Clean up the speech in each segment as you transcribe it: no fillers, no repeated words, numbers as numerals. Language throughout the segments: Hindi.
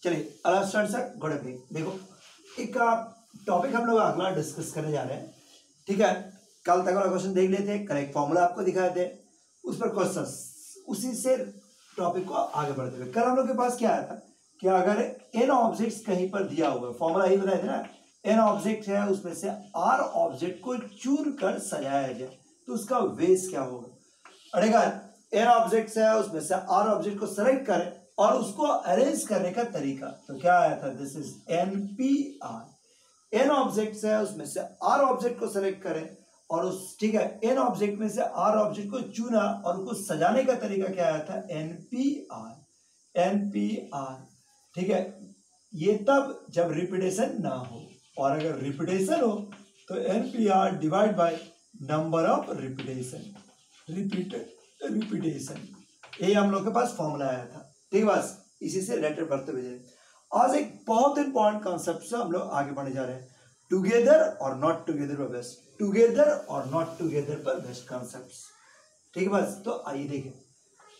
चलिए अगला स्टार्ट सर, गुड इवनिंग। देखो एक टॉपिक हम लोग अगला डिस्कस करने जा रहे हैं, ठीक है। कल तक वाला क्वेश्चन देख लेते, करेक्ट फॉर्मूला आपको दिखाए थे, उस पर क्वेश्चन उसी से टॉपिक को आगे बढ़ते हुए। कल हम लोग के पास क्या आया था कि अगर एन ऑब्जेक्ट्स कहीं पर दिया हुआ है, फॉर्मूला ही बताया था ना, एन ऑब्जेक्ट है उसमें से आर ऑब्जेक्ट को चुन कर सजाया जाए तो उसका वेस क्या होगा। अरेगा एन ऑब्जेक्ट्स है उसमें से आर ऑब्जेक्ट को सेलेक्ट करें और उसको अरेंज करने का तरीका, तो क्या आया था, this is NP-R। N objects है उसमें से आर ऑब्जेक्ट को सेलेक्ट करें और उस, ठीक है, एन ऑब्जेक्ट में से आर ऑब्जेक्ट को चुना और उसको सजाने का तरीका क्या आया था, NP-R, ठीक है। ये तब जब रिपीटेशन ना हो, और अगर रिपीटेशन हो तो NP-R divide by number of repetition, repetition, ये हम लोग के पास फॉर्मूला आया था, ठीक। बस इसी से रिलेटेड बढ़ते हुए आज एक बहुत इंपॉर्टेंट कॉन्सेप्ट से हम लोग आगे बढ़ने जा रहे हैं, टुगेदर और नॉट टुगेदर पर बेस्ट, टुगेदर और नॉट टुगेदर पर बेस्ट कॉन्सेप्ट्स, ठीक है। बस तो आइए देखें,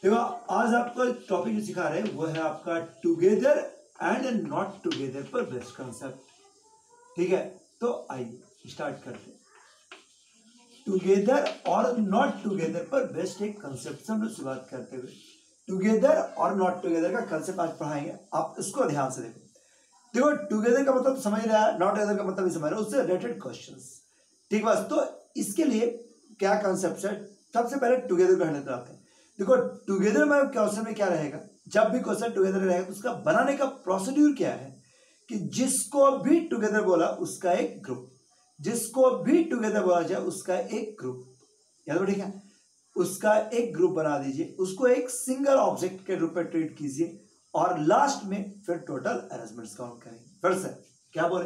देखो आज आपको टॉपिक जो सिखा रहे हैं वो है आपका टुगेदर एंड नॉट टुगेदर पर बेस्ट कॉन्सेप्ट, ठीक है। तो आइए स्टार्ट करते हैं। टुगेदर और नॉट टुगेदर पर बेस्ट एक कंसेप्ट से हम लोग शुरुआत करते हुए, टुगेदर और नॉट टुगेदर का कंसेप्ट आज पढ़ाएंगे, आप इसको ध्यान से देखो। देखो टुगेदर का मतलब समझ रहा है, नॉट टुगेदर का मतलब भी समझ रहा है, उससे रिलेटेड क्वेश्चंस, ठीक। बस तो इसके लिए क्या कंसेप्ट है, सबसे पहले टुगेदर को हैंडल करते हैं। देखो टुगेदर में क्वेश्चन में क्या रहेगा, जब भी क्वेश्चन टुगेदर रहेगा तो उसका बनाने का प्रोसीड्यूर क्या है कि जिसको भी टुगेदर बोला उसका एक ग्रुप, जिसको भी टुगेदर बोला जाए उसका एक ग्रुप, याद हो, ठीक है। उसका एक ग्रुप बना दीजिए, उसको एक सिंगल ऑब्जेक्ट के रूप में ट्रीट कीजिए और लास्ट में फिर टोटल अरेंजमेंट्स काउंट करेंगे। फिर से क्या बोले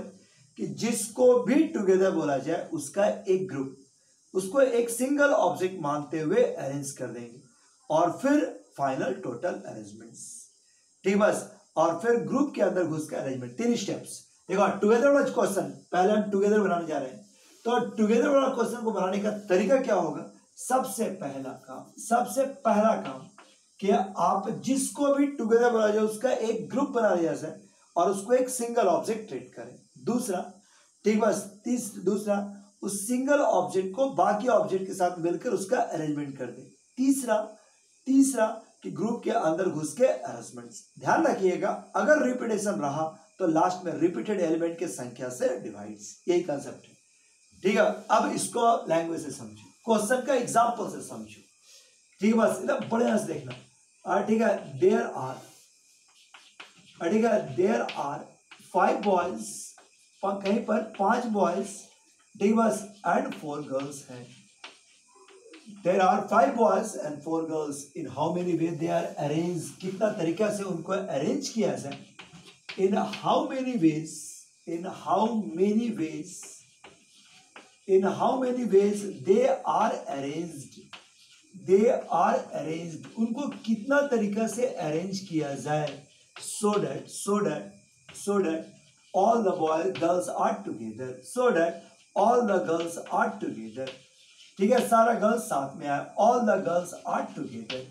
कि जिसको भी टुगेदर बोला जाए उसका एक ग्रुप, उसको एक सिंगल ऑब्जेक्ट मानते हुए अरेंज कर देंगे और फिर फाइनल टोटल अरेंजमेंट्स, ठीक। बस और फिर ग्रुप के अंदर घुस के अरेंजमेंट, 3 स्टेप्स। देखो टुगेदर वाला क्वेश्चन पहले हम टुगेदर बनाने जा रहे हैं, तो टुगेदर वाला क्वेश्चन को बनाने का तरीका क्या होगा, सबसे पहला काम कि आप जिसको भी टुगेदर बोला जाए उसका एक ग्रुप बना लिया जाए और उसको एक सिंगल ऑब्जेक्ट ट्रीट करें। दूसरा, ठीक, बस दूसरा उस सिंगल ऑब्जेक्ट को बाकी ऑब्जेक्ट के साथ मिलकर उसका अरेंजमेंट कर दें। तीसरा कि ग्रुप के अंदर घुस के अरेंजमेंट्स, ध्यान रखिएगा अगर रिपीटेशन रहा तो लास्ट में रिपीटेड एलिमेंट के संख्या से डिवाइड्स, यही कंसेप्ट है, ठीक है। अब इसको लैंग्वेज से समझो, क्वेश्चन का एग्जांपल से समझो, ठीक है। बस इधर बढ़िया से देखना, ठीक है। देयर आर 5 बॉयज, कहीं पर 5 बॉयज, ठीक, बस एंड 4 गर्ल्स हैं। There are 5 boys and 4 girls, in how many way they are arrange, कितना तरीका से उनको अरेंज किया जाए, in how many ways they are arranged, उनको कितना तरीका से अरेंज किया जाए, so that all the girls are together, ठीक है। सारा गर्ल्स साथ में आए, all the girls are together,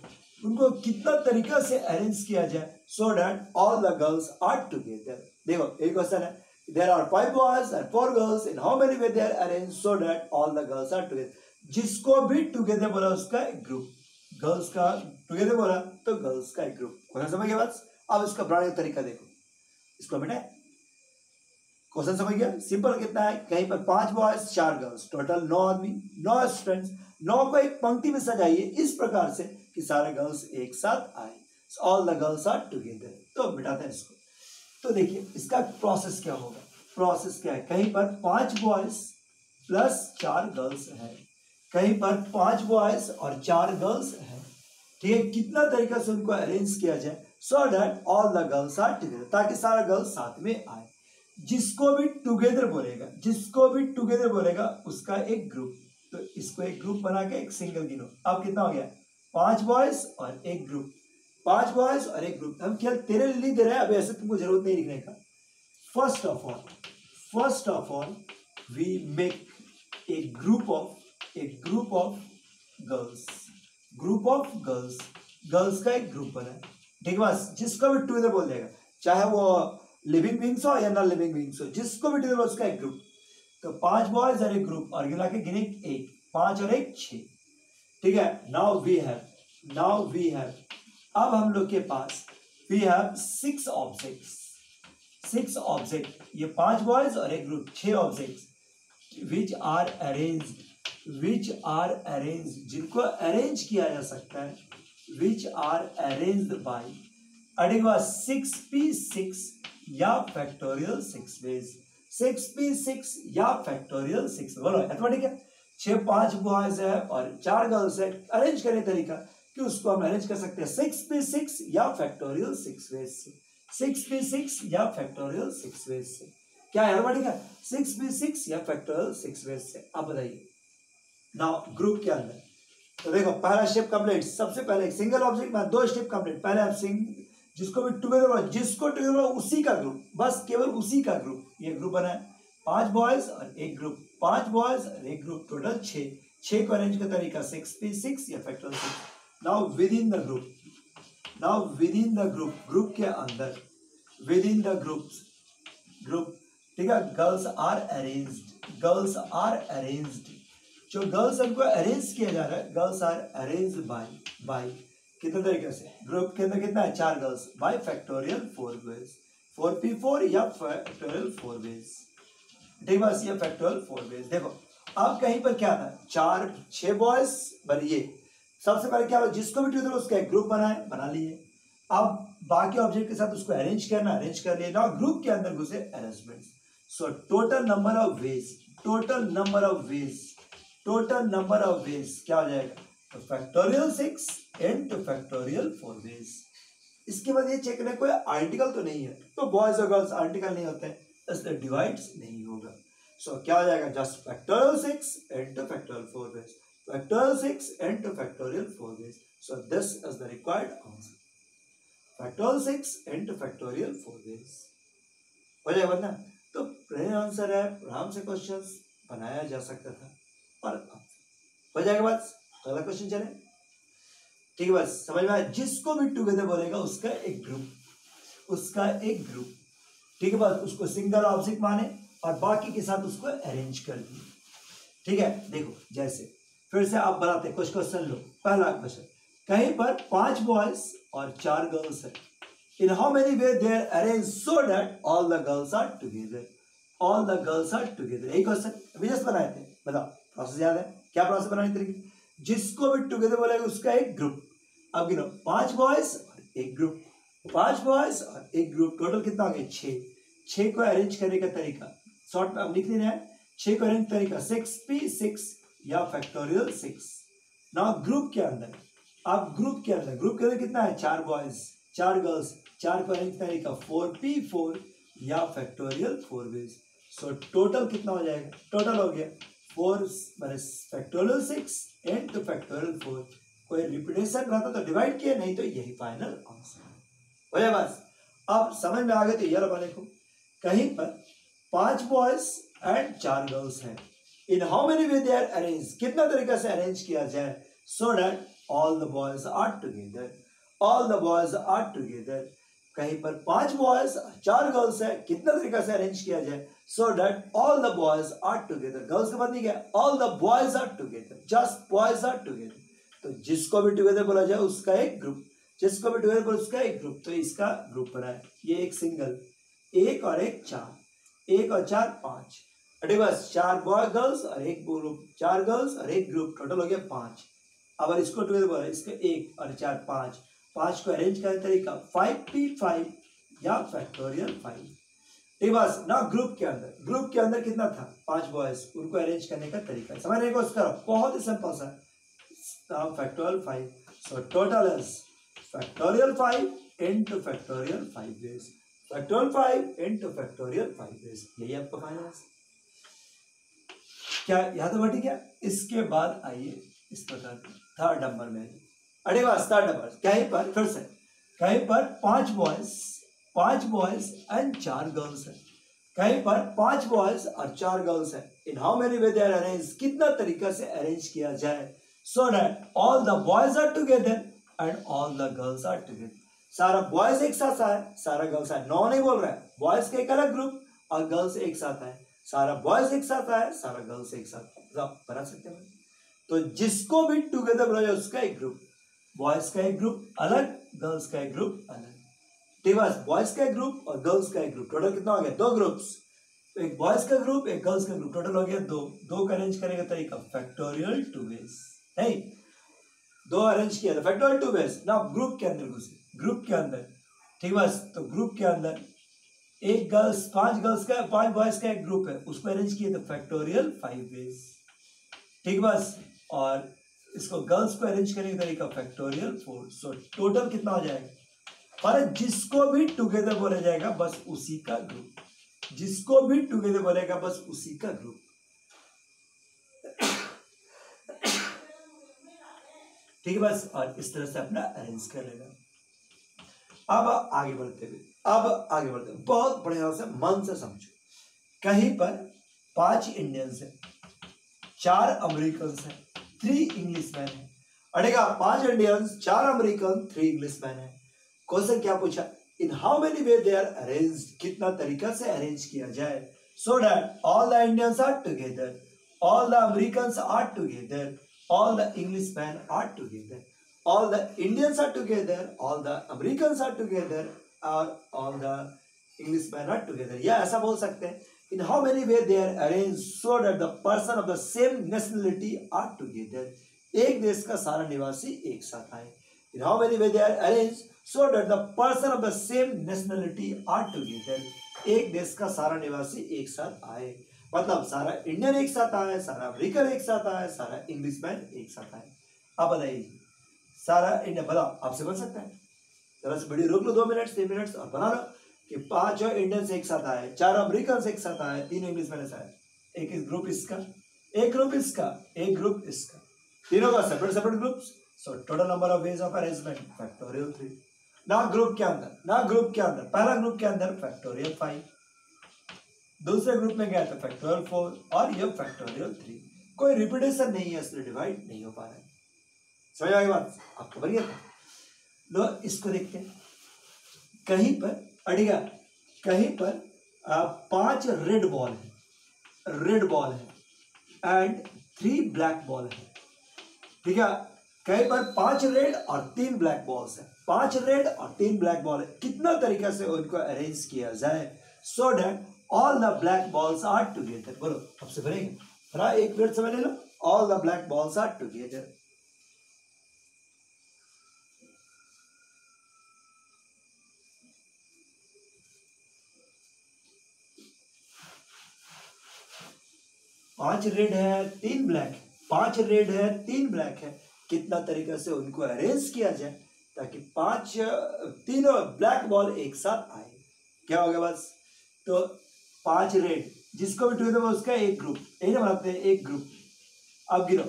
उनको कितना तरीका से अरेंज किया जाए, so that all the girls are together। देखो एक क्वेश्चन है, there are 5 boys and 4 girls, in how many way they are arranged so that all the girls are together। जिसको भी टुगेदर बोला उसका एक ग्रुप, गर्ल्स का टुगेदर बोला तो गर्ल्स का एक ग्रुप, क्वेश्चन समझ गया। बस अब इसका बनाने का तरीका देखो, इसको बेटा क्वेश्चन समझ गया, सिंपल कितना है, कहीं पर 5 बॉयज 4 गर्ल्स, टोटल 9 आदमी, 9 स्टूडेंट्स, 9 को एक पंक्ति में सजाइए इस प्रकार से कि सारे गर्ल्स एक साथ आए, all the girls are together. तो बिठाते हैं इसको, तो देखिए इसका प्रोसेस क्या होगा, प्रोसेस क्या है, कहीं पर 5 बॉयज प्लस 4 गर्ल्स है, कहीं पर 5 बॉयज और 4 गर्ल्स है, ठीक है। कितना तरीका से उनको अरेंज किया जाए, so that all the girls are together, ताकि सारा गर्ल्स साथ में आए। जिसको भी टुगेदर बोलेगा उसका एक ग्रुप, तो इसको एक ग्रुप बना के एक सिंगल गिनो। अब कितना हो गया, 5 बॉयज और एक ग्रुप, 5 बॉयज और एक ग्रुप। हम केवल तेरे लिए लिख दे रहे हैं, अब ऐसे तुमको जरूरत नहीं लिखने का। First of all we make a group of girls, girls का एक ग्रुप बना है, ठीक है। बस जिसको भी टुगेदर बोल देगा, चाहे वो लिविंग बींग्स हो या नॉन लिविंग बींग्स हो, जिसको भी टुगेदर उसका एक ग्रुप। तो 5 बॉयज और एक ग्रुप, और गिना के गिने 1, 5 और 1 6। ठीक है, नाउ वी हैव अब हम लोग के पास वी हैव 6 ऑब्जेक्ट्स, 6 ऑब्जेक्ट, ये 5 बॉयज और एक group, 6 objects which are arranged, जिनको अरेंज किया जा सकता है, विच आर अरेंज्ड बाय 6p6 या फैक्टोरियल 6 वेज, 6p6 या फैक्टोरियल 6। बोलो मैथमेटिक है, 6 5 बॉयज है और 4 गर्ल्स है, अरेंज करने तरीका कि उसको हम अरेंज कर सकते हैं 6p6 या फैक्टोरियल 6 वेज से, 6p6 या फैक्टोरियल 6 वेज से। क्या है मैथमेटिक है, 6p6 या फैक्टोरियल 6 वेज से। अब बताइए नाउ ग्रुप के अंदर, तो देखो पहला स्टेप कंप्लीट, सबसे पहले एक सिंगल ऑब्जेक्ट में 2 स्टेप कंप्लीट। पहले आप जिसको भी टुगेदर बोला, जिसको टुगेदर बोला उसी का ग्रुप, बस केवल उसी का ग्रुप, ये ग्रुप बना है 5 बॉयज और एक ग्रुप, 5 बॉयज और एक ग्रुप, टोटल 6 को अरेंज का तरीका 6p6 या factorial 6। Now with in the group, group के अंदर, विद इन द ग्रुप, ठीक है, गर्ल्स आर अरेंज्ड, जो गर्ल्स हमको अरेंज किया जा रहा है, गर्ल्स आर अरेंज्ड बाय कितने तरीके से, ग्रुप के अंदर कितना है 4 girls, bye factorial 4 veg, 4p4 या फैक्टोरियल 4 वेज। ठीक बस, ये फैक्टोरियल 4 वेज। देखो अब कहीं पर क्या था, 6 बॉयज बनिए, सबसे पहले क्या, जिसको भी टुगेदर उसका एक ग्रुप बना लिए। अब बाकी ऑब्जेक्ट के साथ उसको अरेंज कर लिए। नाउ ग्रुप के अंदर घुसे arrangements, so total number of ways क्या हो जाएगा, तो फैक्टोरियल 6 इनटू फैक्टोरियल 4 वेज। इसके बाद ये चेक करना कोई आर्टिकल तो नहीं है, तो बॉयज और गर्ल्स आर्टिकल नहीं होते हैं, इसलिए डिवाइड्स नहीं होगा। सो क्या हो जाएगा, just factorial 6 into factorial 4 ways, factorial 6 into factorial 4 ways. So this is the required answer, factorial 6 into factorial 4 ways. हो जाएगा वरना तो प्लेन आंसर है, आराम से क्वेश्चंस बनाया जा सकता था। और हो जाएगा बस, अगला क्वेश्चन चले। ठीक है, बस समझ में आया, जिसको भी टुगेदर बोलेगा उसका एक ग्रुप, ठीक है, बस उसको सिंगल ऑब्जेक्ट माने और बाकी के साथ उसको अरेंज कर दिए। ठीक है, देखो जैसे फिर से आप बनाते कुछ क्वेश्चन लो। पहला क्वेश्चन, कहीं पर 5 बॉयज और 4 गर्ल्स है, in how many way they are arrange so that all the girls are together, यही क्वेश्चन अभी जस्ट बनाए थे, बताओ प्रोसेस याद है क्या, प्रोसेस बनाने तरीके, जिसको भी टुगेदर बोलेगा उसका एक ग्रुप। अब गिनो 5 बॉयज और एक ग्रुप, 5 बॉयज और एक ग्रुप, टोटल कितना हो गया 6 को अरेंज करने का तरीका शॉर्ट में अब लिख देना है, 6 को अरेंज तरीका 6p6 या फैक्टोरियल 6। नाउ ग्रुप के अंदर कितना है 4 बॉयज 4 गर्ल्स, 4 को अरेंज तरीका 4p4 या फैक्टोरियल 4 वेज। सो टोटल कितना हो जाएगा, टोटल हो गया 4 फैक्टोरियल 6 इनटू फैक्टोरियल 4। कोई रिपीटेशन रहता तो डिवाइड किया, नहीं तो यही फाइनल आंसर हो जाए। बस अब समझ में आ गए तो ये लो देखो, कहीं पर 5 बॉयज एंड 4 गर्ल्स हैं, in how many way they are arrange, कितना तरीका से अरेंज किया जाए, so that all the boys are together, कहीं पर 5 बॉयज 4 गर्ल्स है, कितना तरीका से अरेंज किया जाए, so that all the boys are together, girls के बाद नहीं क्या, all the boys are together, just boys are together. तो जिसको भी टुगेदर बोला जाए उसका एक ग्रुप, तो इसका ग्रुप बना है, ये एक सिंगल, 1 और 1 4, 1 और 4 5, अरे बस 4 बॉय गर्ल्स और एक ग्रुप, 4 गर्ल्स और एक ग्रुप, टोटल हो गया 5। अब इसको टुगेदर बोला, इसका 1 और 4 5 को अरेंज करने का तरीका 5p5 या फैक्टोरियल 5। ठीक बस ना, ग्रुप के अंदर कितना था 5 बॉयज, उनको अरेंज करने का तरीका समझने को उसका बहुत ही सिंपल सा, factorial 5। So total is factorial 5 into factorial 5 ways, factorial 5 into factorial 5 ways, यही आपका फाइनल आंसर। क्या यहाँ तो ठीक है। इसके बाद आइए इस प्रकार थर्ड नंबर में, अरे बस थर्ड नंबर, कहीं पर फिर से कहीं पर 5 बॉयज एंड 4 गर्ल्स है, कहीं पर 5 बॉयज और 4 गर्ल्स है, in how many way they are arrange, कितना तरीका से अरेंज किया जाए, so that all the boys are together and all the girls are together, सारा बॉयज एक साथ आए, सारा गर्ल्स आए, नो नहीं बोल रहा है, बॉयज का एक अलग ग्रुप और गर्ल्स एक साथ आए, सारा बॉयज एक साथ आए, सारा गर्ल्स एक साथ, आप बना सकते हैं। तो जिसको भी टुगेदर बोला जाए उसका एक ग्रुप, बॉयज का एक ग्रुप अलग, गर्ल्स का एक ग्रुप अलग, ठीक है, बॉयज का एक ग्रुप और गर्ल्स का एक ग्रुप, टोटल कितना हो गया, दो ग्रुप्स, एक बॉयज का ग्रुप एक गर्ल्स का ग्रुप, टोटल हो गया दो। दो का अरेंज करने का तरीका फैक्टोरियल टू बेस, नहीं दो अरेंज किया था फैक्टोरियल टू बेस ना, ग्रुप के अंदर घुसे, ग्रुप के अंदर, ठीक बस, तो ग्रुप के अंदर एक गर्ल्स, पांच गर्ल्स का पांच बॉयज का एक ग्रुप है, उसको अरेंज किए तो फैक्टोरियल 5 बेस, ठीक बस, और इसको गर्ल्स को अरेंज करने का तरीका फैक्टोरियल 4, सो टोटल कितना हो जाएगा, पर जिसको भी टुगेदर बोला जाएगा बस उसी का ग्रुप, जिसको भी टुगेदर बोलेगा बस उसी का ग्रुप, ठीक है बस, और इस तरह से अपना अरेंज कर लेना। अब आगे बढ़ते हुए, बहुत बढ़िया से मन से समझो, कहीं पर 5 इंडियंस है, 4 अमेरिकन है, 3 इंग्लिशमैन है, अड़ेगा 5 इंडियंस, 4 अमेरिकन, 3 इंग्लिशमैन है। क्वेश्चन क्या पूछा, in how many way they are arrange, कितना तरीका से अरेंज किया जाए, so that all the Indians are together, all the Americans are together, all the Englishmen are together, all the Indians are together, all the Americans are together, or all the Englishmen are together, या ऐसा बोल सकते हैं, in how many way they are arranged so that the person of the same nationality are together, एक देश का सारा निवासी एक साथ आए, in how many way they are arranged so that the person of the same nationality are together, एक देश का सारा निवासी एक साथ आए, मतलब सारा इंडियन एक साथ आए, सारा अमेरिकन एक साथ आए, सारा इंग्लिशमैन एक साथ आए। अब बताइए सारा इंडियन, बताओ आपसे बन सकता है, जरा से बड़ी रोक लो 2 मिनट 3 मिनट और बना लो कि 5 इंडियंस एक साथ आए, 4 अमेरिकन एक साथ आए, 3 इंग्लिशमैन आए, एक ग्रुप इसका, एक ग्रुप इसका, एक ग्रुप इसका, तीनों का separate separate groups, so total number of ways of arrangement factorial 3, ना ग्रुप के अंदर, ना ग्रुप के अंदर, पहला ग्रुप के अंदर फैक्टोरियल 5, दूसरे ग्रुप में गया तो फैक्टोरियल 4 और ये फैक्टोरियल 3, कोई रिपीटेशन नहीं है इसलिए डिवाइड नहीं हो पा रहा है, समझ आ गई बात, आपको बढ़िया था। लो इसको देखते हैं, कहीं पर अड़िया, कहीं पर 5 रेड बॉल है एंड 3 ब्लैक बॉल है, ठीक है, कहीं पर 5 रेड और 3 ब्लैक बॉल्स है, 5 रेड और 3 ब्लैक बॉल है, कितना तरीका से उनको अरेंज किया जाए so that all the black balls are together, बोलो आपसे बनेगा, थोड़ा एक मिनट समय ले लो, all the black balls are together, पांच रेड है 3 ब्लैक है, 5 रेड है 3 ब्लैक है, कितना तरीका से उनको अरेंज किया जाए ताकि 5 तीनों ब्लैक बॉल एक साथ आए, क्या हो गया बस, तो 5 रेड जिसको भी टुगेदर उसका एक ग्रुप, यही ना बनाते हैं एक ग्रुप, अब गिनो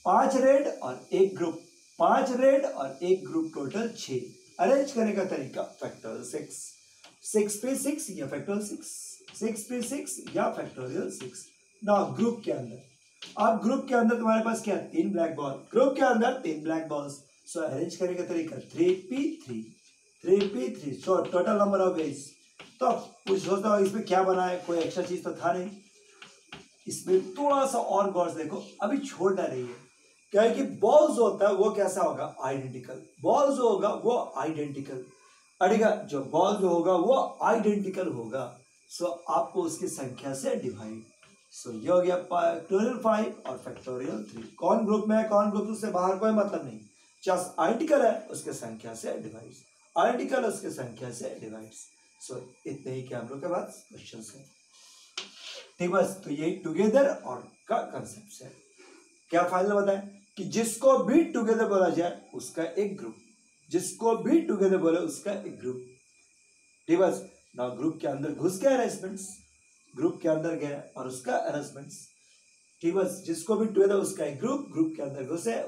5 रेड और एक ग्रुप, 5 रेड और एक ग्रुप, टोटल 6, अरेंज करने का तरीका फैक्टोरियल 6, 6 पे 6 या फैक्टोरियल 6, 6 पे 6 या फैक्टोरियल 6, ना ग्रुप के अंदर, अब ग्रुप के अंदर तुम्हारे पास क्या, 3 ब्लैक बॉल, ग्रुप के अंदर 3 ब्लैक बॉल्स, सो अरेंज करने का तरीका 3p3, 3p3, so total number of ways, तो कुछ सोचता हूँ इसमें क्या बना है, कोई एक्स्ट्रा चीज तो था नहीं, इसमें थोड़ा सा और गौर से देखो, अभी छोड़ना नहीं है, क्या है कि बॉल जो होता है वो कैसा होगा, आइडेंटिकल, बॉल जो होगा वो आइडेंटिकल, अड़ेगा जो बॉल जो होगा वो आइडेंटिकल होगा, सो आपको उसकी संख्या से डिवाइड, सो ये हो गया फैक्टोरियल 5 और फैक्टोरियल 3, कौन ग्रुप में है कौन ग्रुप से बाहर कोई मतलब नहीं, जस्ट आइडेंटिकल है उसके संख्या से डिवाइड, आइडेंटिकल उसके संख्या से डिवाइड, सो इतने ही क्या हम लोग के पास क्वेश्चंस हैं, ठीक बस, तो यही टुगेदर और का कंसेप्ट है, क्या फाइनल बताएं कि जिसको भी टुगेदर बोला जाए उसका एक ग्रुप, जिसको भी टुगेदर बोले उसका एक ग्रुप, ठीक बस, ना ग्रुप के अंदर घुस गया अरेंजमेंट्स, ग्रुप के अंदर गया और उसका अरेंजमेंट्स, ठीक बस, जिसको भी टुगेदर उसका एक ग्रुप, ग्रुप के अंदर घुसे,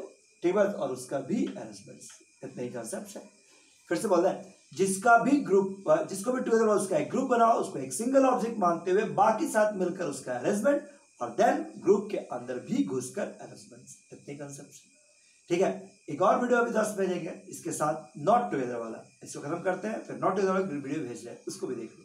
ठीक बस, और उसका भी अरेंजमेंट्स, इतने ही कंसेप्ट है। फिर से बोल रहे हैं, जिसका भी ग्रुप, जिसको भी टुगेदर उसका एक ग्रुप बनाओ, उसको एक सिंगल ऑब्जेक्ट मानते हुए बाकी साथ मिलकर उसका अरेंजमेंट, और देन ग्रुप के अंदर भी घुसकर अरेंजमेंट्स, इतने कंसेप्ट। ठीक है, एक और वीडियो अभी 10 भेजेंगे इसके साथ नॉट टुगेदर वाला, इसको खत्म करते हैं, फिर नॉट टुगेदर वाला वीडियो भेज रहे हैं, उसको भी देख लो।